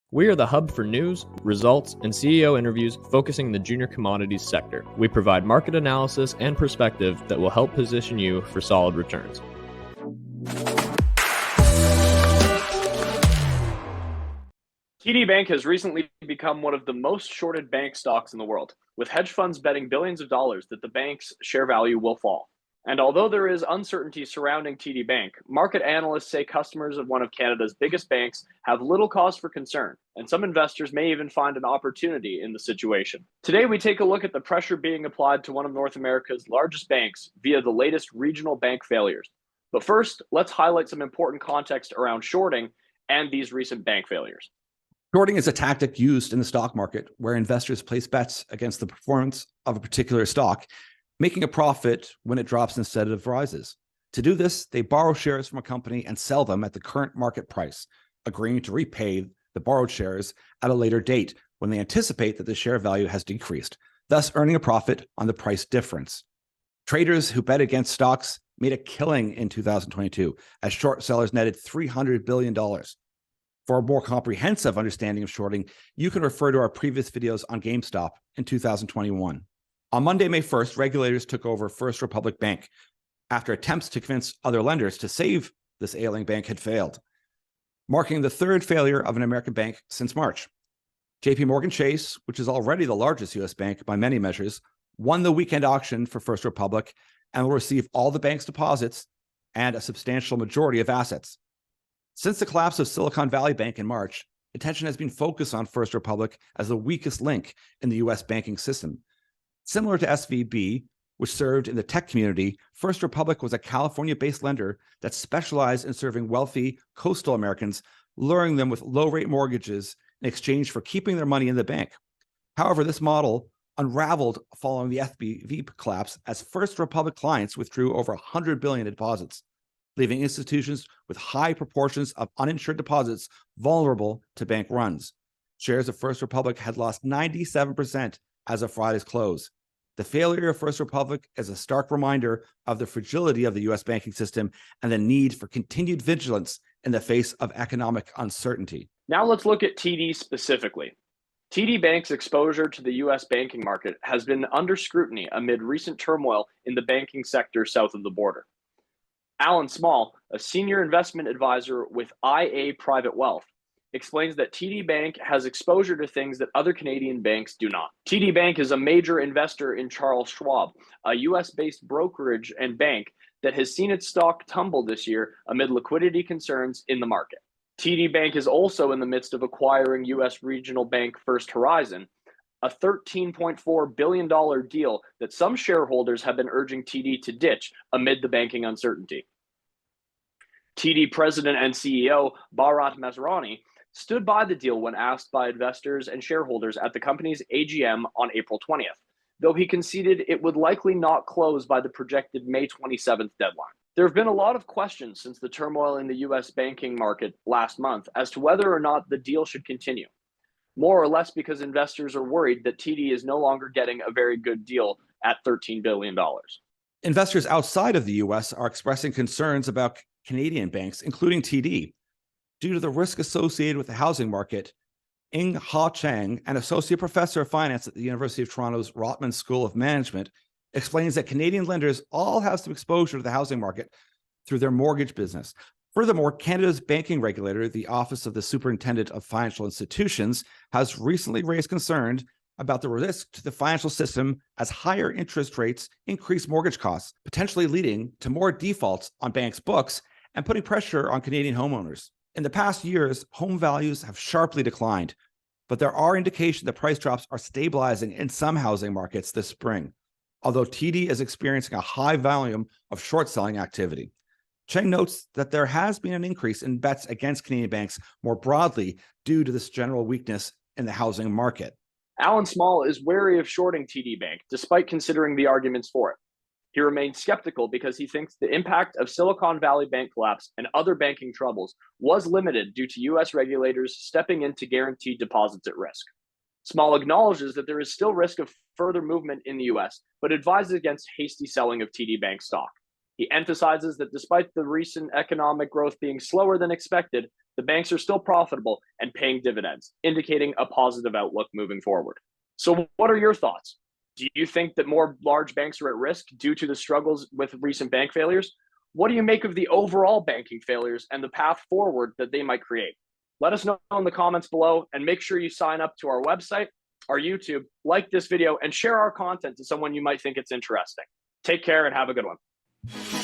We are the hub for news, results, and CEO interviews focusing the junior commodities sector. We provide market analysis and perspective that will help position you for solid returns. TD Bank has recently become one of the most shorted bank stocks in the world, with hedge funds betting billions of dollars that the bank's share value will fall. And although there is uncertainty surrounding TD Bank, market analysts say customers of one of Canada's biggest banks have little cause for concern, and some investors may even find an opportunity in the situation. Today, we take a look at the pressure being applied to one of North America's largest banks via the latest regional bank failures. But first, let's highlight some important context around shorting and these recent bank failures. Shorting is a tactic used in the stock market where investors place bets against the performance of a particular stock, making a profit when it drops instead of rises. To do this, they borrow shares from a company and sell them at the current market price, agreeing to repay the borrowed shares at a later date when they anticipate that the share value has decreased, thus earning a profit on the price difference. Traders who bet against stocks made a killing in 2022 as short sellers netted $300 billion. For a more comprehensive understanding of shorting, you can refer to our previous videos on GameStop in 2021. On Monday, May 1st, regulators took over First Republic Bank after attempts to convince other lenders to save this ailing bank had failed, marking the third failure of an American bank since March. JP Morgan Chase, which is already the largest U.S. bank by many measures, won the weekend auction for First Republic and will receive all the bank's deposits and a substantial majority of assets. Since the collapse of Silicon Valley Bank in March, attention has been focused on First Republic as the weakest link in the U.S. banking system. Similar to SVB, which served in the tech community, First Republic was a California-based lender that specialized in serving wealthy coastal Americans, luring them with low-rate mortgages in exchange for keeping their money in the bank. However, this model unraveled following the SVB collapse as First Republic clients withdrew over $100 billion in deposits, leaving institutions with high proportions of uninsured deposits vulnerable to bank runs. Shares of First Republic had lost 97% as of Friday's close. The failure of First Republic is a stark reminder of the fragility of the U.S. banking system and the need for continued vigilance in the face of economic uncertainty. Now let's look at TD specifically. TD Bank's exposure to the U.S. banking market has been under scrutiny amid recent turmoil in the banking sector south of the border. Alan Small, a senior investment advisor with IA Private Wealth, explains that TD Bank has exposure to things that other Canadian banks do not. TD Bank is a major investor in Charles Schwab, a US-based brokerage and bank that has seen its stock tumble this year amid liquidity concerns in the market. TD Bank is also in the midst of acquiring US regional bank First Horizon, a $13.4 billion deal that some shareholders have been urging TD to ditch amid the banking uncertainty. TD President and CEO Bharat Masrani stood by the deal when asked by investors and shareholders at the company's AGM on April 20th, though he conceded it would likely not close by the projected May 27th deadline. There have been a lot of questions since the turmoil in the U.S. banking market last month as to whether or not the deal should continue, more or less because investors are worried that TD is no longer getting a very good deal at $13 billion. Investors outside of the U.S. are expressing concerns about Canadian banks, including TD. Due to the risk associated with the housing market, Ing Ha Chang, an associate professor of finance at the University of Toronto's Rotman School of Management, explains that Canadian lenders all have some exposure to the housing market through their mortgage business. Furthermore, Canada's banking regulator, the Office of the Superintendent of Financial Institutions, has recently raised concerns about the risk to the financial system as higher interest rates increase mortgage costs, potentially leading to more defaults on banks' books and putting pressure on Canadian homeowners. In the past years, home values have sharply declined, but there are indications that price drops are stabilizing in some housing markets this spring, although TD is experiencing a high volume of short selling activity. Cheng notes that there has been an increase in bets against Canadian banks more broadly due to this general weakness in the housing market. Alan Small is wary of shorting TD Bank, despite considering the arguments for it. He remains skeptical because he thinks the impact of Silicon Valley Bank collapse and other banking troubles was limited due to U.S. regulators stepping in to guarantee deposits at risk. Small acknowledges that there is still risk of further movement in the U.S., but advises against hasty selling of TD Bank stock. He emphasizes that despite the recent economic growth being slower than expected, the banks are still profitable and paying dividends, indicating a positive outlook moving forward. So what are your thoughts? Do you think that more large banks are at risk due to the struggles with recent bank failures? What do you make of the overall banking failures and the path forward that they might create? Let us know in the comments below, and make sure you sign up to our website, our YouTube, like this video, and share our content to someone you might think it's interesting. Take care and have a good one.